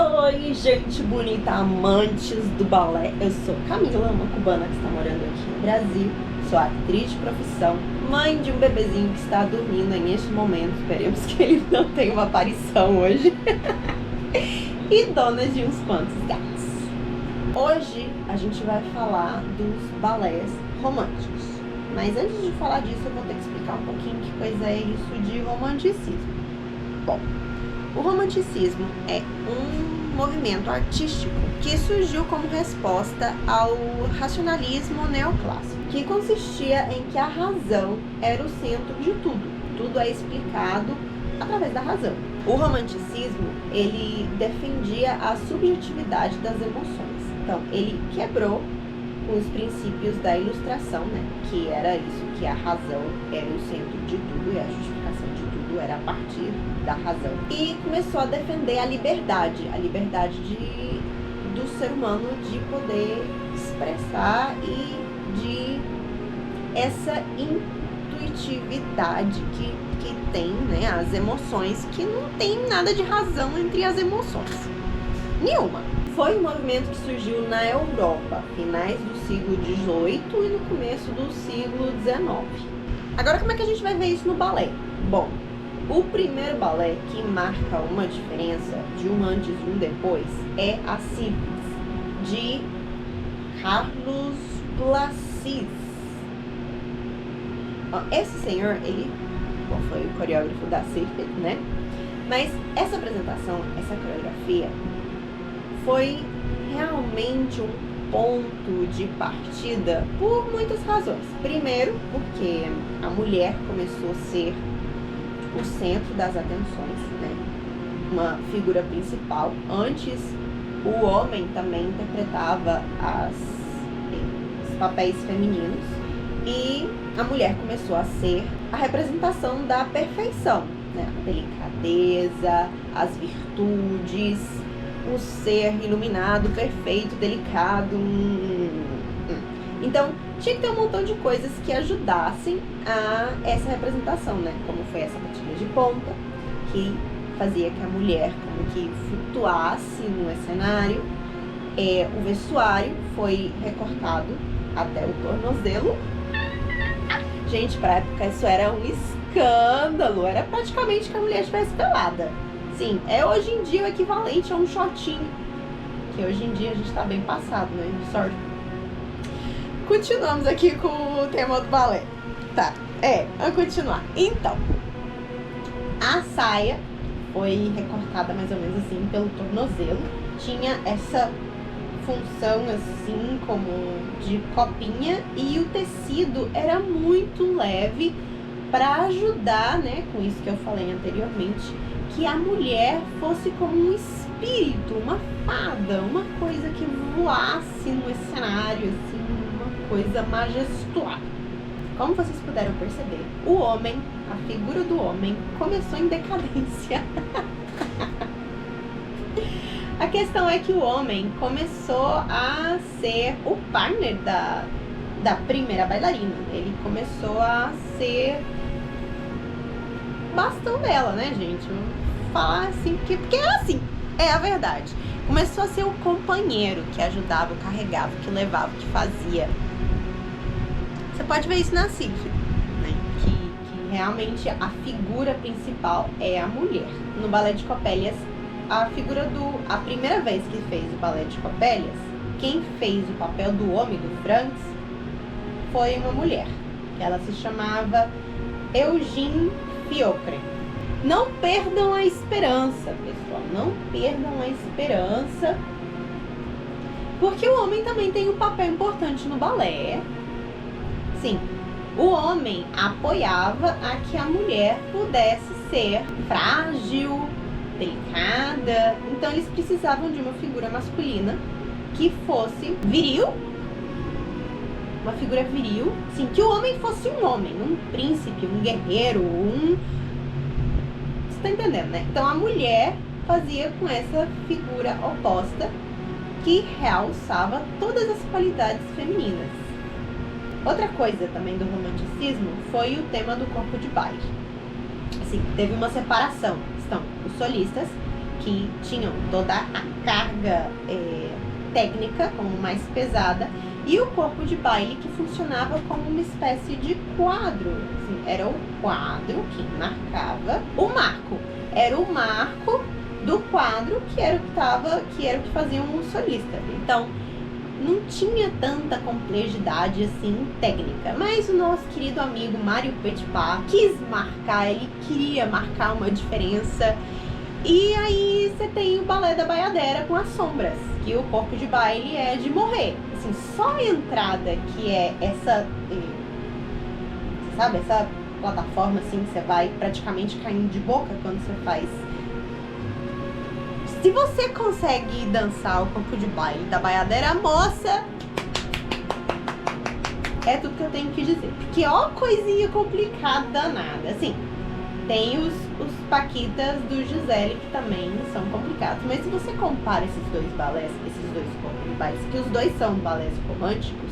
Oi, gente bonita, amantes do balé. Eu sou Camila, uma cubana que está morando aqui no Brasil. Sou atriz de profissão, mãe de um bebezinho que está dormindo neste momento. Esperemos que ele não tenha uma aparição hoje. E dona de uns quantos gatos. Hoje a gente vai falar dos balés românticos. Mas antes de falar disso, eu vou ter que explicar um pouquinho que coisa é isso de romanticismo. Bom, o romanticismo é um movimento artístico que surgiu como resposta ao racionalismo neoclássico, que consistia em que a razão era o centro de tudo. Tudo é explicado através da razão. O romanticismo, ele defendia a subjetividade das emoções. Então, ele quebrou os princípios da ilustração, né? Que era isso, que a razão era o centro de tudo e a justificação de tudo era a partir da razão. E começou a defender a liberdade do ser humano de poder expressar e de essa intuitividade que tem, né, as emoções, que não tem nada de razão entre as emoções. Nenhuma. Foi um movimento que surgiu na Europa, finais do século XVIII e no começo do século XIX. Agora, como é que a gente vai ver isso no balé? Bom, o primeiro balé que marca uma diferença de um antes e um depois é a Sífilis, de Carlos Blasius. Esse senhor, ele foi o coreógrafo da Sífilis, né? Mas essa apresentação, essa coreografia, foi realmente um ponto de partida por muitas razões. Primeiro, porque a mulher começou a ser o centro das atenções, né? Uma figura principal. Antes, o homem também interpretava os papéis femininos e a mulher começou a ser a representação da perfeição, né? A delicadeza, as virtudes, o ser iluminado, perfeito, delicado. Então, tinha que ter um montão de coisas que ajudassem a essa representação, né? Como foi essa batida de ponta, que fazia que a mulher como que flutuasse no cenário. O vestuário foi recortado até o tornozelo. Gente, pra época isso era um escândalo. Era praticamente que a mulher estivesse pelada. Sim, é hoje em dia o equivalente a um shortinho. Que hoje em dia a gente tá bem passado, né? Sorry. Continuamos aqui com o tema do balé. Tá, vamos continuar. Então, a saia foi recortada mais ou menos assim pelo tornozelo. Tinha essa função assim como de copinha e o tecido era muito leve para ajudar, né? Com isso que eu falei anteriormente, que a mulher fosse como um espírito, uma fada, uma coisa que voasse no cenário, assim, uma coisa majestuosa. Como vocês puderam perceber, o homem, a figura do homem, começou em decadência. A questão é que o homem começou a ser o partner da primeira bailarina. Ele começou a ser bastão dela, né, gente? Vamos falar assim, porque é assim, é a verdade. Começou a ser o companheiro que ajudava, carregava, que levava, que fazia. Você pode ver isso na Sífilis, né? Que realmente a figura principal é a mulher. No balé de Copélias, a primeira vez que fez o balé de Copélias, quem fez o papel do homem, do Franz, foi uma mulher. Ela se chamava Eugène Fiocre. Não perdam a esperança, pessoal. Não perdam a esperança. Porque o homem também tem um papel importante no balé. Sim, o homem apoiava a que a mulher pudesse ser frágil, delicada. Então eles precisavam de uma figura masculina que fosse viril. Uma figura viril. Sim, que o homem fosse um homem, um príncipe, um guerreiro, Você tá entendendo, né? Então a mulher fazia com essa figura oposta que realçava todas as qualidades femininas. Outra coisa também do romanticismo foi o tema do corpo de baile. Assim, teve uma separação. Estão os solistas que tinham toda a carga técnica como mais pesada, e o corpo de baile que funcionava como uma espécie de quadro. Assim, era o quadro que marcava o marco. Era o marco do quadro que era o que fazia um solista. Então, não tinha tanta complexidade assim técnica, mas o nosso querido amigo Mário Petipa ele queria marcar uma diferença. E aí você tem o balé da baiadeira com as sombras, que o corpo de baile é de morrer. Assim, só a entrada, que é essa, sabe, essa plataforma assim que você vai praticamente caindo de boca quando você faz. Se você consegue dançar o corpo de baile da baiadeira, moça, é tudo que eu tenho que dizer. Porque ó, coisinha complicada danada. Assim, tem os paquitas do Gisele, que também são complicados. Mas se você compara esses dois balés, esses dois corpos de baile, que os dois são balés românticos,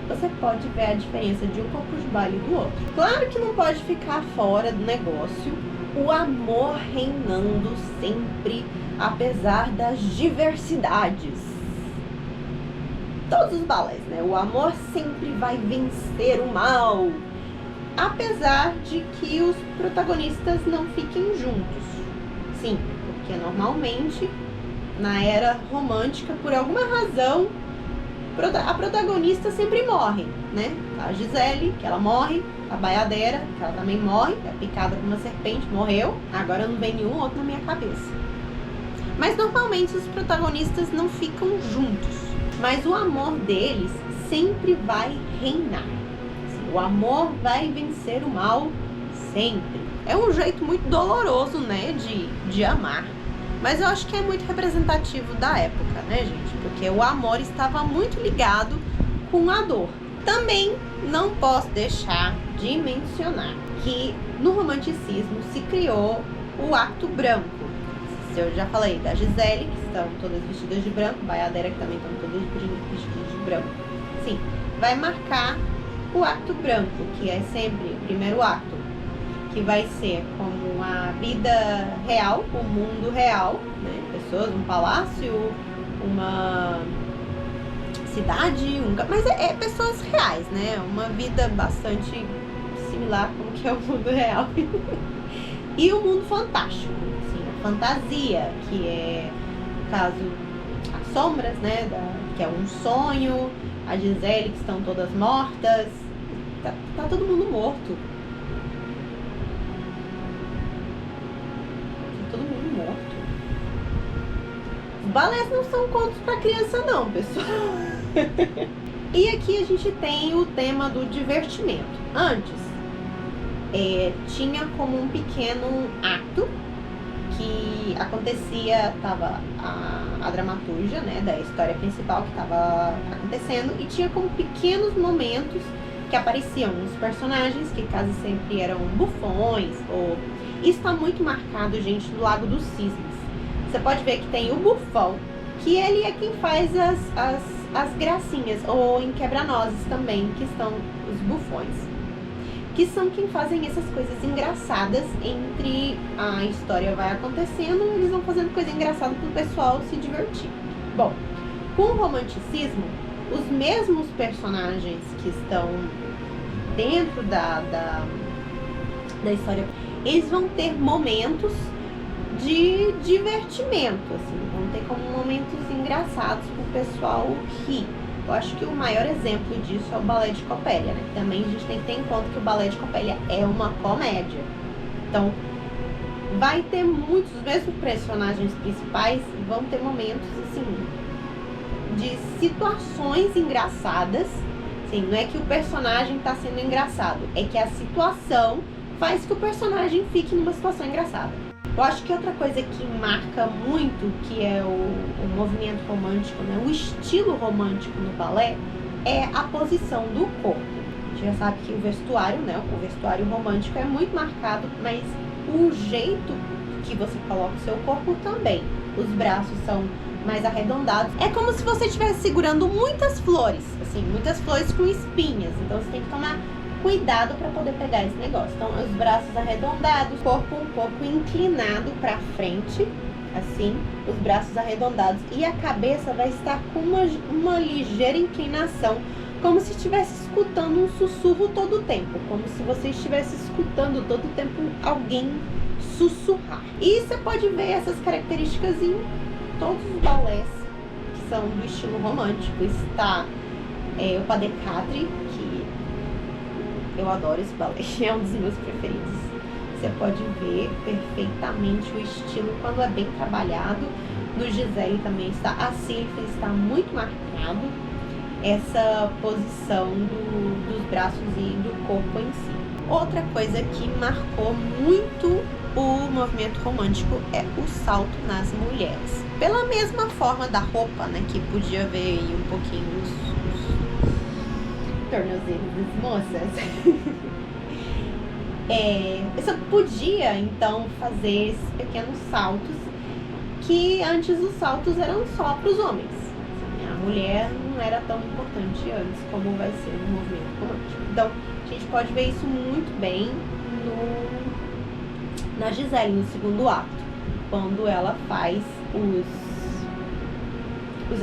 você pode ver a diferença de um corpo de baile do outro. Claro que não pode ficar fora do negócio o amor reinando sempre, apesar das diversidades. Todos os balés, né? O amor sempre vai vencer o mal, apesar de que os protagonistas não fiquem juntos. Sim, porque normalmente na era romântica, por alguma razão, a protagonista sempre morre, né? A Gisele, que ela morre, a baiadeira, que ela também morre, é picada por uma serpente, morreu. Agora não vem nenhum outro na minha cabeça. Mas normalmente os protagonistas não ficam juntos, mas o amor deles sempre vai reinar. O amor vai vencer o mal sempre. É um jeito muito doloroso, né, de amar. Mas eu acho que é muito representativo da época, né, gente? Porque o amor estava muito ligado com a dor. Também não posso deixar de mencionar que no romanticismo se criou o acto branco. Eu já falei da Gisele, que estão todas vestidas de branco, baiadeira, que também estão todas vestidas de branco. Sim, vai marcar o acto branco, que é sempre o primeiro acto, que vai ser como a vida real, o mundo real, né? Pessoas, um palácio, uma cidade, mas é pessoas reais, né? Uma vida bastante similar como que é o mundo real. E o mundo fantástico, assim, a fantasia, que é, no caso, as sombras, né? Que é um sonho, a Gisele, que estão todas mortas. Tá todo mundo morto. Tá todo mundo morto. Os balés não são contos pra criança não, pessoal. E aqui a gente tem o tema do divertimento. Antes, tinha como um pequeno ato que acontecia, tava a dramaturgia, né, da história principal que estava acontecendo, e tinha como pequenos momentos que apareciam os personagens, que quase sempre eram bufões, ou... Isso está muito marcado, gente, no Lago dos Cisnes. Você pode ver que tem o bufão, que ele é quem faz as gracinhas, ou em Quebra-Nozes também, que estão os bufões, que são quem fazem essas coisas engraçadas entre a história vai acontecendo, eles vão fazendo coisa engraçada para o pessoal se divertir. Bom, com o romanticismo, os mesmos personagens que estão dentro da história, eles vão ter momentos de divertimento, assim, vão ter como momentos engraçados para o pessoal rir. Eu acho que o maior exemplo disso é o Balé de Copélia, né? Também a gente tem que ter em conta que o Balé de Copélia é uma comédia. Então, vai ter muitos, os mesmos personagens principais vão ter momentos, assim, de situações engraçadas. Assim, não é que o personagem está sendo engraçado, é que a situação faz que o personagem fique numa situação engraçada. Eu acho que outra coisa que marca muito, que é o movimento romântico, né, o estilo romântico no balé, é a posição do corpo. A gente já sabe que o vestuário, né, o vestuário romântico é muito marcado, mas o jeito que você coloca o seu corpo também. Os braços são mais arredondados. É como se você estivesse segurando muitas flores, assim, muitas flores com espinhas. Então você tem que tomar cuidado para poder pegar esse negócio. Então, os braços arredondados, corpo um pouco inclinado para frente. assim, os braços arredondados, e a cabeça vai estar com uma ligeira inclinação, como se estivesse escutando um sussurro todo o tempo, como se você estivesse escutando todo o tempo alguém sussurrar. E você pode ver essas características em todos os balés que são do estilo romântico. Está o Pas de Quatre, que eu adoro esse balé, é um dos meus preferidos. Você pode ver perfeitamente o estilo quando é bem trabalhado. No Giselle também está. A Sylphie está muito marcado essa posição dos braços e do corpo em si. Outra coisa que marcou muito o movimento romântico é o salto nas mulheres. Pela mesma forma da roupa, né, que podia ver aí um pouquinho os tornozelos das moças. Você podia, então, fazer esses pequenos saltos, que antes os saltos eram só para os homens. Assim, a mulher não era tão importante antes como vai ser no movimento romântico. Então, a gente pode ver isso muito bem na Giselle, no segundo ato, quando ela faz os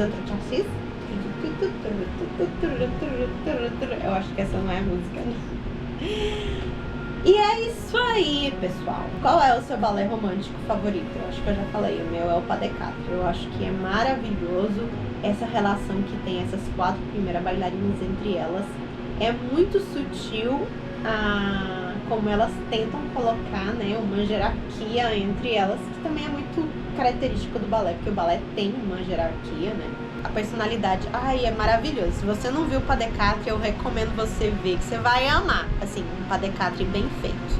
entrechassis. Eu acho que essa não é a música, né? E é isso aí, pessoal. Qual é o seu balé romântico favorito? Eu acho que eu já falei, o meu é o Pas de Quatre. Eu acho que é maravilhoso essa relação que tem essas 4 primeiras bailarinas entre elas. É muito sutil como elas tentam colocar, né, uma hierarquia entre elas, que também é muito característica do balé, porque o balé tem uma hierarquia, né? A personalidade, é maravilhoso. Se você não viu o Pas de Quatre, eu recomendo você ver, que você vai amar. Assim, um Pas de Quatre bem feito.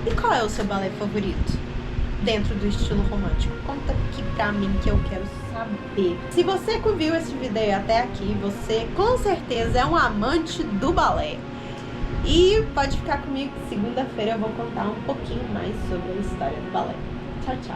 E qual é o seu balé favorito dentro do estilo romântico? Conta aqui pra mim, que eu quero saber. Se você viu esse vídeo até aqui, você com certeza é um amante do balé. E pode ficar comigo que segunda-feira eu vou contar um pouquinho mais sobre a história do balé. Tchau, tchau.